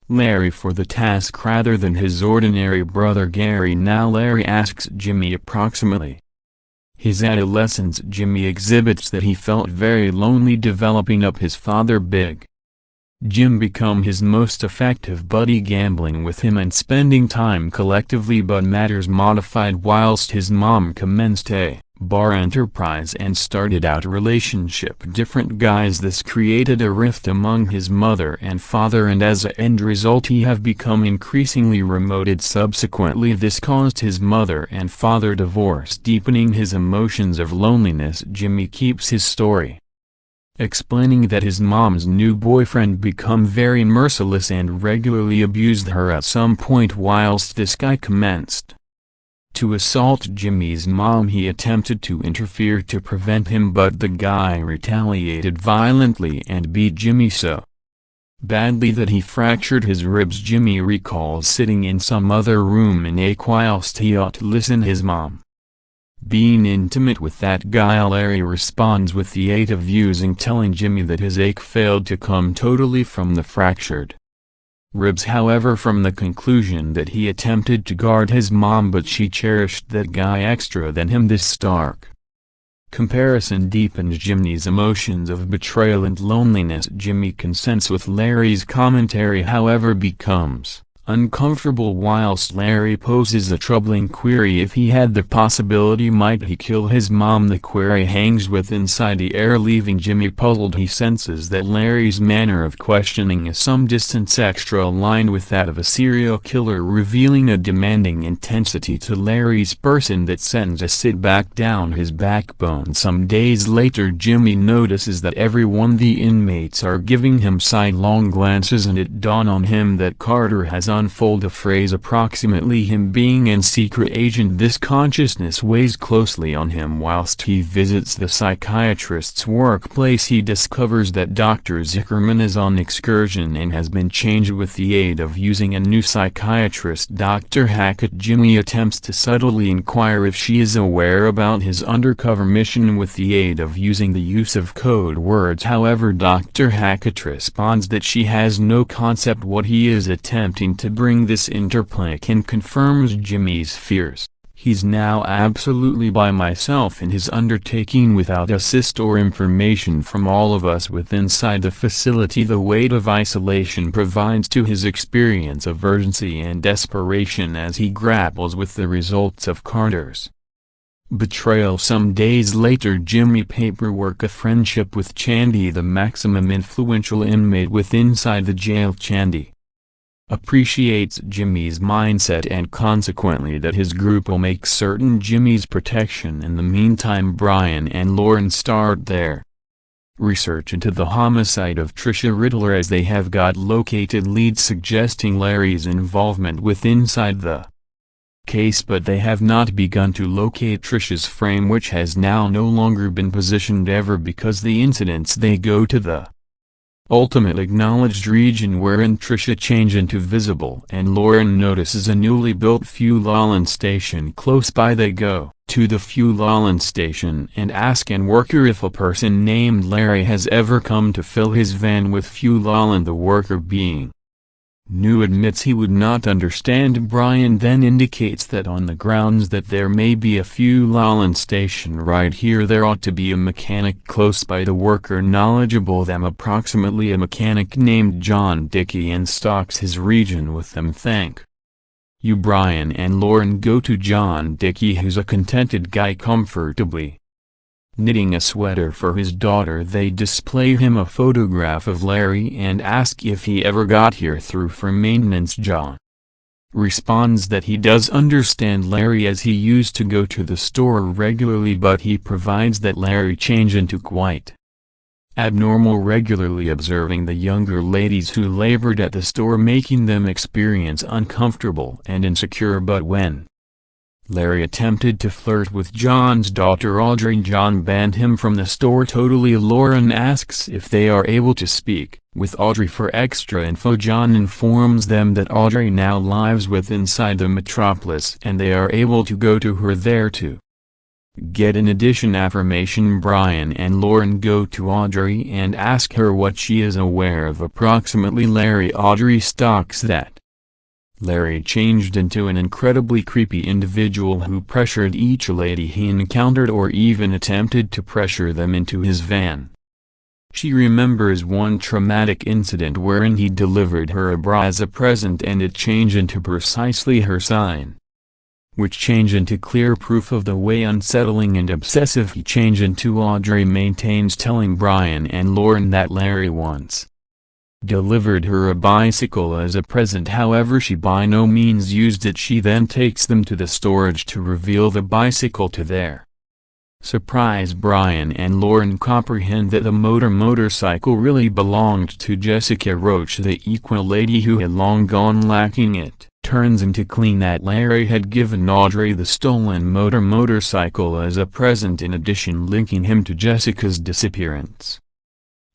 Larry for the task rather than his ordinary brother Gary. Now Larry asks Jimmy approximately his adolescence. Jimmy exhibits that he felt very lonely developing up his father Big Jim become his most effective buddy, gambling with him and spending time collectively, but matters modified whilst his mom commenced a bar enterprise and started out a relationship different guys. This created a rift among his mother and father, and as an end result he have become increasingly remoted. Subsequently this caused his mother and father divorce, deepening his emotions of loneliness. Jimmy keeps his story explaining that his mom's new boyfriend become very merciless and regularly abused her. At some point whilst this guy commenced to assault Jimmy's mom, he attempted to interfere to prevent him, but the guy retaliated violently and beat Jimmy so badly that he fractured his ribs. Jimmy recalls sitting in some other room in ache whilst he ought to listen his mom being intimate with that guy. Larry responds with the aid of using, telling Jimmy that his ache failed to come totally from the fractured ribs, however, from the conclusion that he attempted to guard his mom but she cherished that guy extra than him. This stark comparison deepens Jimmy's emotions of betrayal and loneliness. Jimmy consents with Larry's commentary, however becomes uncomfortable whilst Larry poses a troubling query: if he had the possibility, might he kill his mom? The query hangs with inside the air, leaving Jimmy puzzled. He senses that Larry's manner of questioning is some distance extra aligned with that of a serial killer, revealing a demanding intensity to Larry's person that sends a sit back down his backbone. Some days later Jimmy notices that everyone the inmates are giving him sidelong glances, and it dawns on him that Carter has unfold a phrase approximately him being an secret agent. This consciousness weighs closely on him whilst he visits the psychiatrist's workplace. He discovers that Dr. Zuckerman is on excursion and has been changed with the aid of using a new psychiatrist, Dr. Hackett. Jimmy attempts to subtly inquire if she is aware about his undercover mission with the aid of using the use of code words. However, Dr. Hackett responds that she has no concept what he is attempting to bring. This interplay confirms Jimmy's fears. He's now absolutely by myself in his undertaking without assist or information from all of us inside the facility. The weight of isolation provides to his experience of urgency and desperation as he grapples with the results of Carter's betrayal. Some days later Jimmy paperwork a friendship with Chandy, the maximum influential inmate inside the jail. Chandy appreciates Jimmy's mindset and consequently that his group will make certain Jimmy's protection. In the meantime, Brian and Lauren start their research into the homicide of Trisha Riddler, as they have got located leads suggesting Larry's involvement inside the case, but they have not begun to locate Trisha's frame, which has now no longer been positioned ever because the incidents. They go to the ultimate acknowledged region wherein Trisha changed into visible, and Lauren notices a newly built fuel island station close by. They go to the fuel island station and ask an worker if a person named Larry has ever come to fill his van with fuel island. The worker, being new, admits he would not understand. Brian then indicates that on the grounds that there may be a fuel island station right here, there ought to be a mechanic close by. The worker, knowledgeable them approximately a mechanic named John Dickey, and stocks his region with them. Thank you. Brian and Lauren go to John Dickey, who's a contented guy comfortably knitting a sweater for his daughter. They display him a photograph of Larry and ask if he ever got here through for maintenance. John responds that he does understand Larry as he used to go to the store regularly, but he provides that Larry changed into quite abnormal, regularly observing the younger ladies who labored at the store, making them experience uncomfortable and insecure. But when Larry attempted to flirt with John's daughter Audrey. John banned him from the store totally. Lauren asks if they are able to speak with Audrey for extra info. John informs them that Audrey now lives inside the metropolis and they are able to go to her there to get an addition affirmation. Brian and Lauren go to Audrey and ask her what she is aware of approximately Larry. Audrey stalks that Larry changed into an incredibly creepy individual who pressured each lady he encountered or even attempted to pressure them into his van. She remembers one traumatic incident wherein he delivered her a bra as a present and it changed into precisely her sign, which changed into clear proof of the way unsettling and obsessive he changed into. Audrey maintains telling Brian and Lauren that Larry once delivered her a bicycle as a present, however she by no means used it. She then takes them to the storage to reveal the bicycle to their surprise. Brian and Lauren comprehend that the motorcycle really belonged to Jessica Roach, the equal lady who had long gone lacking. It turns into clean that Larry had given Audrey the stolen motorcycle as a present, in addition linking him to Jessica's disappearance.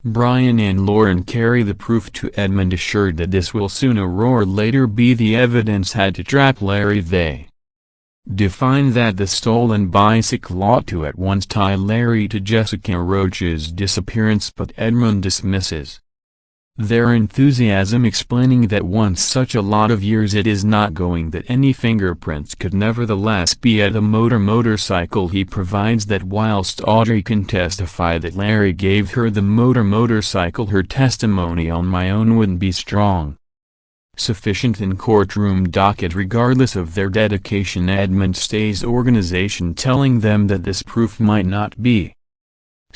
Brian and Lauren carry the proof to Edmund, assured that this will sooner or later be the evidence had to trap Larry. They define that the stolen bicycle ought to at once tie Larry to Jessica Roach's disappearance, but Edmund dismisses their enthusiasm, explaining that once such a lot of years it is not going that any fingerprints could nevertheless be at the motorcycle. He provides that whilst Audrey can testify that Larry gave her the motorcycle, her testimony on my own wouldn't be strong sufficient in courtroom docket. Regardless of their dedication, Edmund stays organization, telling them that this proof might not be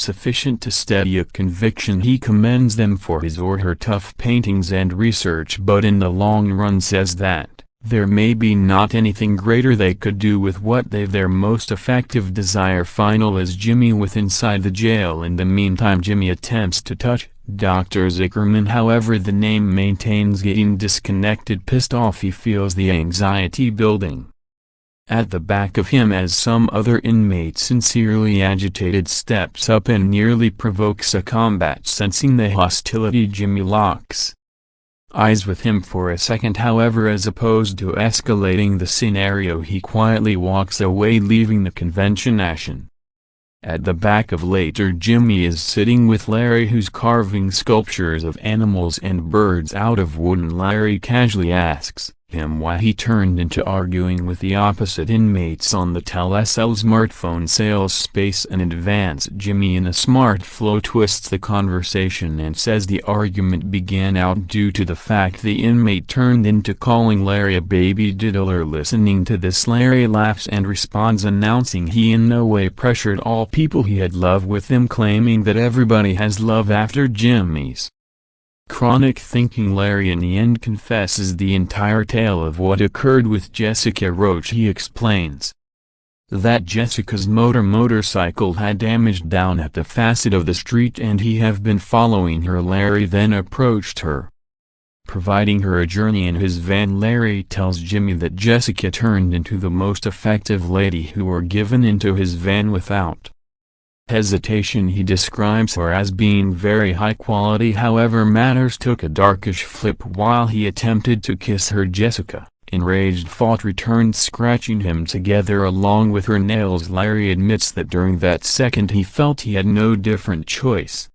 sufficient to steady a conviction. He commends them for his or her tough paintings and research, but in the long run says that there may be not anything greater they could do with what they've their most effective desire. Final is Jimmy with inside the jail. In the meantime, Jimmy attempts to touch Dr. Zuckerman, however the name maintains getting disconnected. Pissed off, he feels the anxiety building at the back of him as some other inmate, sincerely agitated, steps up and nearly provokes a combat. Sensing the hostility, Jimmy locks eyes with him for a second, however as opposed to escalating the scenario he quietly walks away, leaving the convention ashen. At the back of later, Jimmy is sitting with Larry, who's carving sculptures of animals and birds out of wood, and Larry casually asks him why he turned into arguing with the opposite inmates on the Telcel smartphone sales space in advance. Jimmy in a smart flow twists the conversation and says the argument began out due to the fact the inmate turned into calling Larry a baby diddler. Listening to this, Larry laughs and responds, announcing he in no way pressured all people he had love with him, claiming that everybody has love after Jimmy's chronic thinking. Larry in the end confesses the entire tale of what occurred with Jessica Roach. He explains that Jessica's motorcycle had damaged down at the facet of the street and he have been following her. Larry then approached her, providing her a journey in his van. Larry tells Jimmy that Jessica turned into the most effective lady who were given into his van without hesitation. He describes her as being very high quality, however matters took a darkish flip while he attempted to kiss her. Jessica, enraged, fought, returned, scratching him together along with her nails. Larry admits that during that second he felt he had no different choice,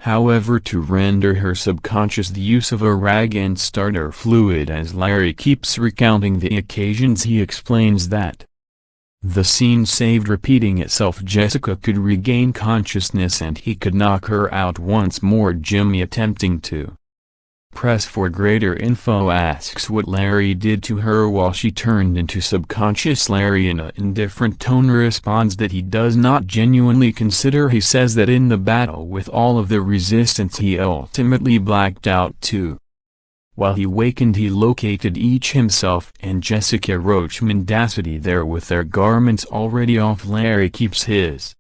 however, to render her subconscious the use of a rag and starter fluid. As Larry keeps recounting the occasions, he explains that the scene saved repeating itself. Jessica could regain consciousness and he could knock her out once more. Jimmy, attempting to press for greater info, asks what Larry did to her while she turned into subconscious. Larry in an indifferent tone responds that he does not genuinely consider. He says that in the battle with all of the resistance he ultimately blacked out too. While he wakened, he located each himself and Jessica Roach mendacity there with their garments already off. Larry keeps his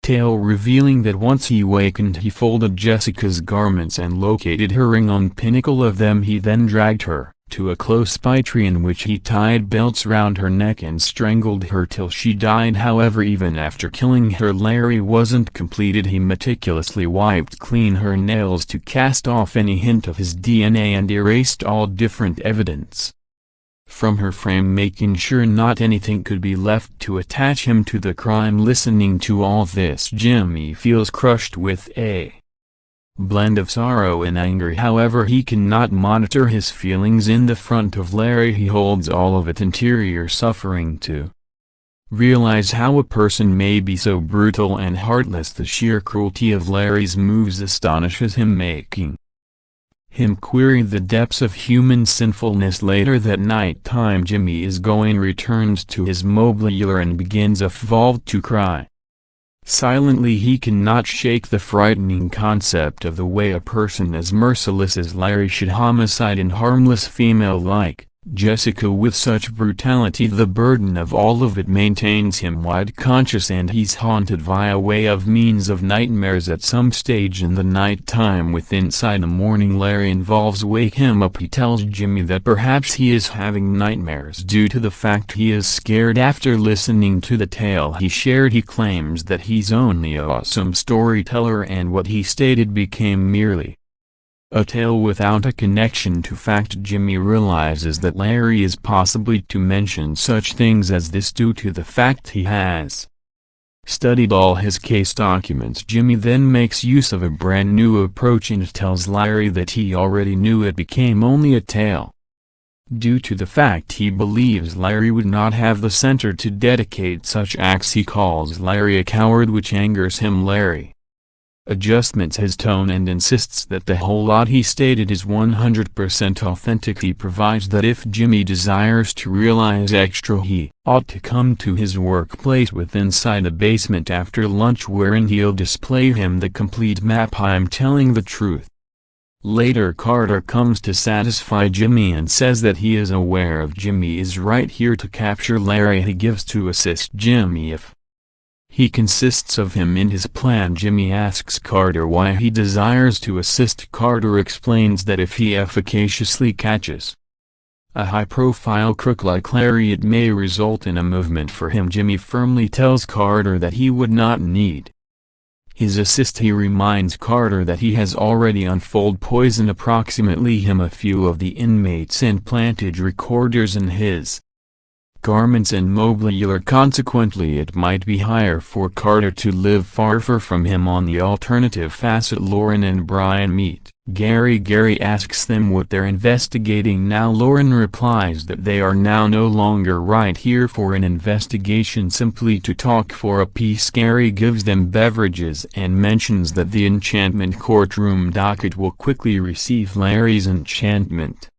tale, revealing that once he wakened he folded Jessica's garments and located her ring on pinnacle of them. He then dragged her to a close-by tree in which he tied belts round her neck and strangled her till she died. However, even after killing her, Larry wasn't completed. He meticulously wiped clean her nails to cast off any hint of his DNA and erased all different evidence from her frame, making sure not anything could be left to attach him to the crime. Listening to all this, Jimmy feels crushed with a blend of sorrow and anger. However, he cannot monitor his feelings in the front of Larry. He holds all of it interior suffering to realize how a person may be so brutal and heartless. The sheer cruelty of Larry's moves astonishes him, making him query the depths of human sinfulness. Later that night time, Jimmy is returns to his mobiler and begins to cry. Silently, he cannot shake the frightening concept of the way a person as merciless as Larry should homicide an harmless female like Jessica with such brutality. The burden of all of it maintains him wide conscious, and he's haunted via way of means of nightmares at some stage in the night time. Inside the morning, Larry wake him up. He tells Jimmy that perhaps he is having nightmares due to the fact he is scared. After listening to the tale he shared, he claims that he's only an awesome storyteller, and what he stated became merely a tale without a connection to fact. Jimmy realizes that Larry is possibly to mention such things as this due to the fact he has studied all his case documents. Jimmy then makes use of a brand new approach and tells Larry that he already knew it became only a tale due to the fact he believes Larry would not have the center to dedicate such acts. He calls Larry a coward, which angers him. Larry adjustments his tone and insists that the whole lot he stated is 100% authentic. He provides that if Jimmy desires to realize extra, he ought to come to his workplace inside a basement after lunch, wherein he'll display him the complete map. I'm telling the truth. Later, Carter comes to satisfy Jimmy and says that he is aware of Jimmy is right here to capture Larry. He gives to assist Jimmy if he consists of him in his plan. Jimmy asks Carter why he desires to assist. Carter explains that if he efficaciously catches a high-profile crook like Larry, it may result in a movement for him. Jimmy firmly tells Carter that he would not need his assist. He reminds Carter that he has already poisoned approximately a few of the inmates and planted recorders in his garments and mobiler. Consequently, it might be higher for Carter to live far from him. On the alternative facet, Lauren and Brian meet Gary. Gary asks them what they're investigating now. Lauren replies that they are now no longer right here for an investigation, simply to talk for a piece. Gary gives them beverages and mentions that the enchantment courtroom docket will quickly receive Larry's enchantment.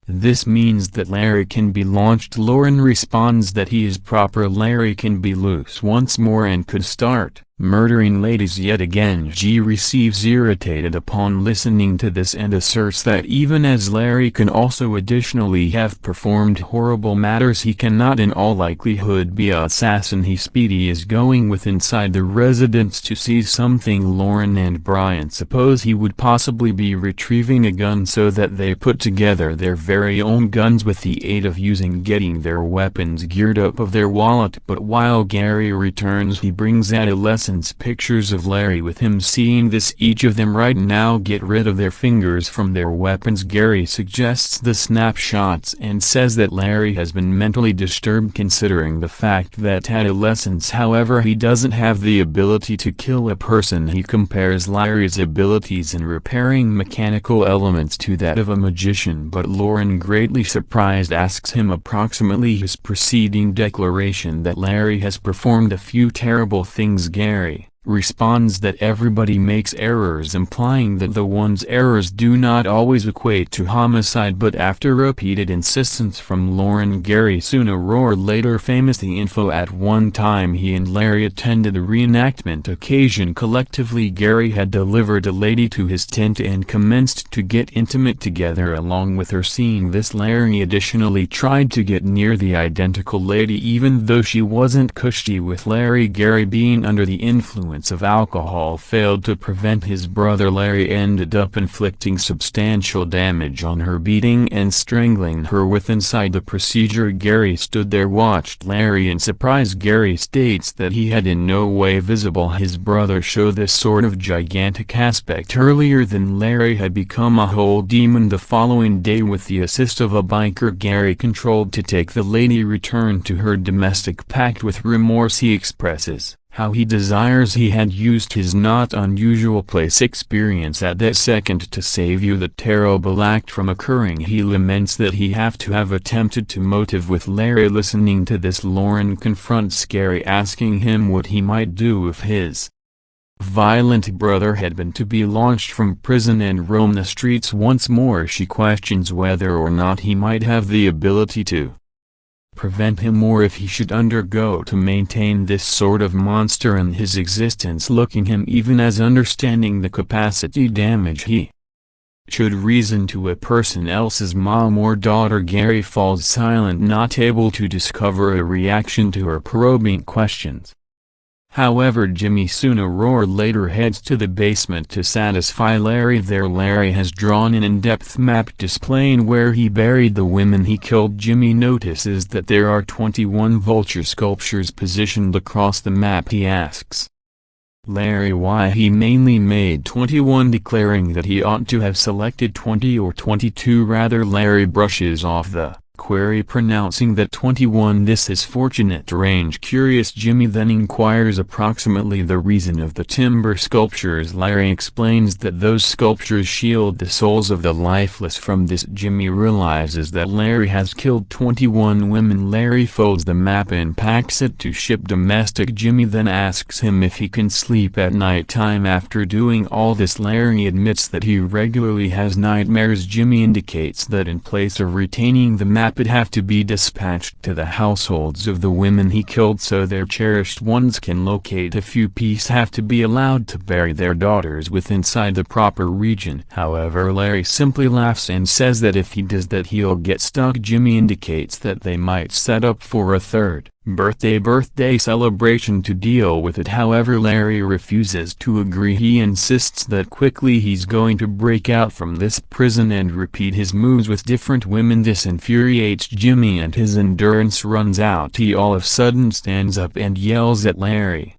This means that Larry can be launched. Lauren responds that he is proper. Larry can be loose once more and could start murdering ladies yet again. G receives irritated upon listening to this and asserts that even as Larry can also additionally have performed horrible matters, he cannot in all likelihood be an assassin. Speedy is going inside the residence to see something. Lauren and Brian suppose he would possibly be retrieving a gun, so that they put together their very own guns with the aid of getting their weapons geared up of their wallet. But while Gary returns, he brings adolescents pictures of Larry with him. Seeing this, each of them right now get rid of their fingers from their weapons. Gary suggests the snapshots and says that Larry has been mentally disturbed considering the fact that adolescence. However, he doesn't have the ability to kill a person. He compares Larry's abilities in repairing mechanical elements to that of a magician, but Lauren, greatly surprised, asks him approximately his preceding declaration that Larry has performed a few terrible things. Gary responds that everybody makes errors, implying that the one's errors do not always equate to homicide. But after repeated insistence from Lauren, Gary soon roared later famous the info. At one time he and Larry attended a reenactment occasion collectively. Gary had delivered a lady to his tent and commenced to get intimate together along with her. Seeing this, Larry additionally tried to get near the identical lady even though she wasn't cushy with Larry. Gary, being under the influence influence of alcohol failed to prevent his brother Larry ended up inflicting substantial damage on her, beating and strangling her with. Inside the procedure, Gary stood there, watched Larry in surprise. Gary states that he had in no way visible his brother show this sort of gigantic aspect earlier than Larry had become a whole demon. The following day, with the assist of a biker Gary controlled to take the lady returned to her domestic pact. With remorse he expresses how he desires he had used his not unusual place experience at that second to save you the terrible act from occurring. He laments that he have to have attempted to motive with Larry. Listening to this, Lauren confronts Gary, asking him what he might do if his violent brother had been to be launched from prison and roam the streets once more. She questions whether or not he might have the ability to prevent him, or if he should undergo to maintain this sort of monster in his existence, looking him even as understanding the capacity damage he should reason to a person else's mom or daughter. Gary falls silent, not able to discover a reaction to her probing questions. However, Jimmy soon later heads to the basement to satisfy Larry. There Larry has drawn an in-depth map displaying where he buried the women he killed. Jimmy notices that there are 21 vulture sculptures positioned across the map. He asks Larry why he mainly made 21, declaring that he ought to have selected 20 or 22 rather. Larry brushes off the query, pronouncing that 21 this is fortunate range. Curious, Jimmy then inquires approximately the reason of the timber sculptures. Larry explains that those sculptures shield the souls of the lifeless. From this, Jimmy realizes that Larry has killed 21 women. Larry folds the map and packs it to ship domestic. Jimmy then asks him if he can sleep at night time after doing all this. Larry admits that he regularly has nightmares. Jimmy indicates that in place of retaining the map, it'd have to be dispatched to the households of the women he killed so their cherished ones can locate. A few pieces have to be allowed to bury their daughters with inside the proper region. However, Larry simply laughs and says that if he does that he'll get stuck. Jimmy indicates that they might set up for a third birthday celebration to deal with it. However, Larry refuses to agree. He insists that quickly he's going to break out from this prison and repeat his moves with different women. This infuriates Jimmy and his endurance runs out. He all of a sudden stands up and yells at Larry,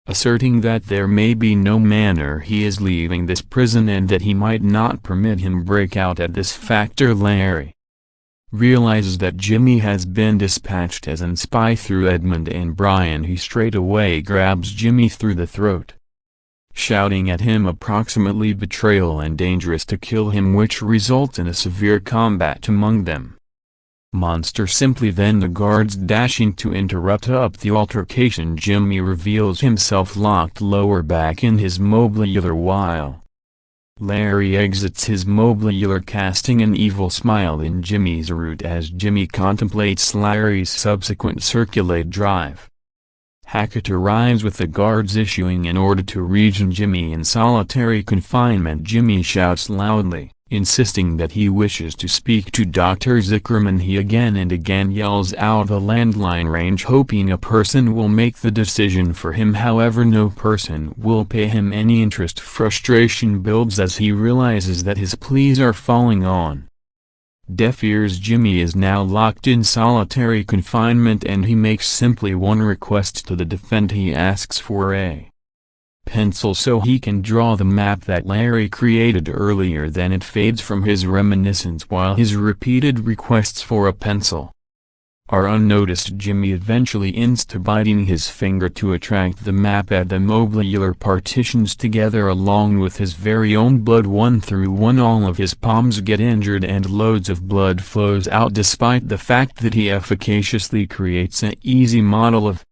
asserting that there may be no manner he is leaving this prison and that he might not permit him break out. At this factor, Larry realizes that Jimmy has been dispatched as an spy through Edmund and Brian. He straight away grabs Jimmy through the throat, shouting at him approximately betrayal and dangerous to kill him, which results in a severe combat among them. Monster simply. Then the guards dashing to interrupt the altercation. Jimmy reveals himself locked lower back in his mobilular while Larry exits his mobilular, casting an evil smile in Jimmy's route as Jimmy contemplates Larry's subsequent circulate drive. Hackett arrives with the guards issuing an order to region Jimmy in solitary confinement. Jimmy shouts loudly, insisting that he wishes to speak to Dr. Zuckerman. He again and again yells out the landline range, hoping a person will make the decision for him. However, no person will pay him any interest. Frustration builds as he realizes that his pleas are falling on deaf ears. Jimmy is now locked in solitary confinement and he makes simply one request to the defendant. He asks for a pencil so he can draw the map that Larry created earlier. Then it fades from his reminiscence while his repeated requests for a pencil are unnoticed. Jimmy eventually ends to biting his finger to attract the map at the mobilular partitions together along with his very own blood one through one. All of his palms get injured and loads of blood flows out, despite the fact that he efficaciously creates an easy model of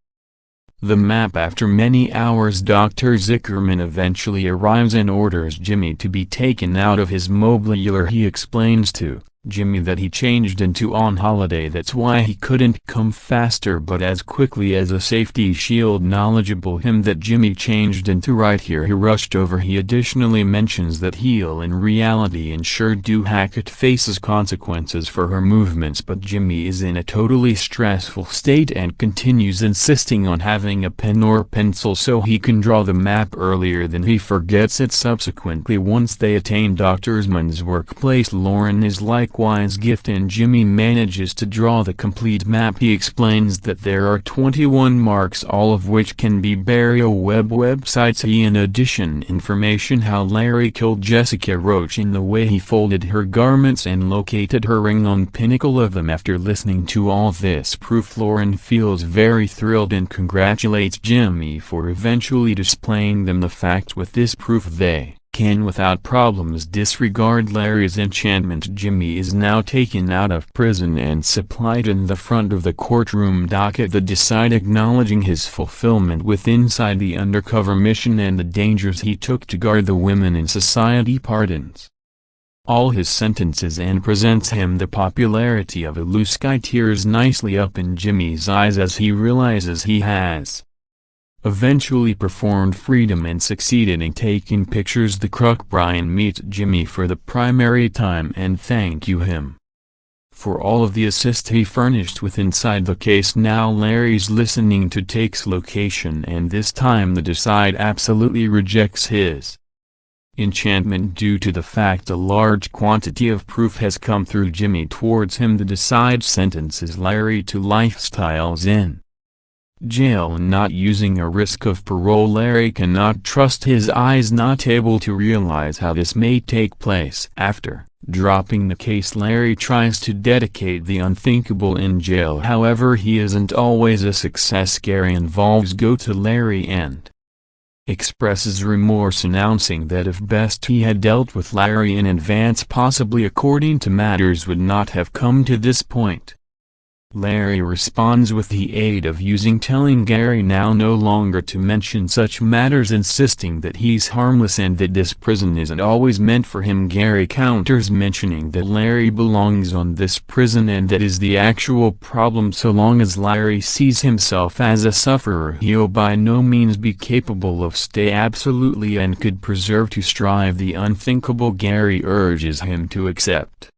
the map. After many hours, Dr. Zuckerman eventually arrives and orders Jimmy to be taken out of his mobilular. He explains to Jimmy that he changed into on holiday, that's why he couldn't come faster but as quickly as a safety shield knowledgeable him that Jimmy changed into right here he rushed over. He additionally mentions that he'll in reality ensure Hackett faces consequences for her movements, but Jimmy is in a totally stressful state and continues insisting on having a pen or pencil so he can draw the map earlier than he forgets it. Subsequently, once they attain Dr. Usman's workplace, Lauren is likewise gifted and Jimmy manages to draw the complete map. He explains that there are 21 marks, all of which can be burial websites. He in addition information how Larry killed Jessica Roach in the way he folded her garments and located her ring on pinnacle of them. After listening to all this proof, Lauren feels very thrilled and congratulates Jimmy for eventually displaying them the facts. With this proof they can without problems disregard Larry's enchantment. Jimmy is now taken out of prison and supplied in the front of the courtroom docket, the decide acknowledging his fulfillment with inside the undercover mission and the dangers he took to guard the women in society. Pardons all his sentences and presents him the popularity of Iluskai. Tears nicely up in Jimmy's eyes as he realizes he has eventually performed freedom and succeeded in taking pictures. The crook Brian meets Jimmy for the primary time and thank you him for all of the assist he furnished with inside the case. Now Larry's listening to Take's location and this time the decide absolutely rejects his enchantment due to the fact a large quantity of proof has come through Jimmy towards him. The decide sentences Larry to lifestyles in jail and not using a risk of parole. Larry cannot trust his eyes, not able to realize how this may take place. After dropping the case, Larry tries to dedicate the unthinkable in jail, however he isn't always a success. Gary involves go to Larry and expresses remorse, announcing that if best he had dealt with Larry in advance, possibly according to matters would not have come to this point. Larry responds with the aid of using telling Gary now no longer to mention such matters, insisting that he's harmless and that this prison isn't always meant for him. Gary counters, mentioning that Larry belongs on this prison and that is the actual problem. So long as Larry sees himself as a sufferer, he'll by no means be capable of stay absolutely and could preserve to strive the unthinkable. Gary urges him to accept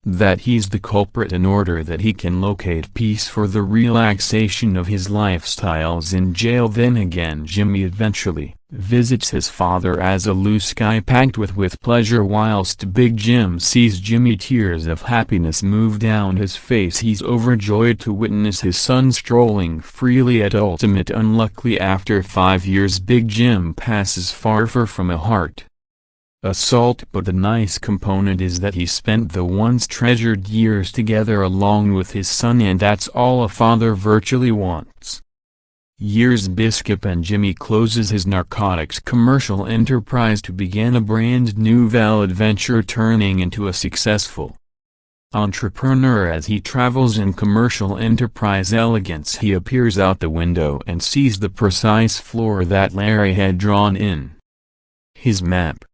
that he's the culprit in order that he can locate peace for the relaxation of his lifestyles in jail. Then again Jimmy eventually visits his father as Iluskai packed with pleasure. Whilst Big Jim sees Jimmy, tears of happiness move down his face. He's overjoyed to witness his son strolling freely at Ultimate. Unluckily, after 5 years Big Jim passes far from a heart assault, but the nice component is that he spent the once treasured years together along with his son, and that's all a father virtually wants. Years Biscup and Jimmy closes his narcotics commercial enterprise to begin a brand new adventure, turning into a successful entrepreneur. As he travels in commercial enterprise elegance, he appears out the window and sees the precise floor that Larry had drawn in his map.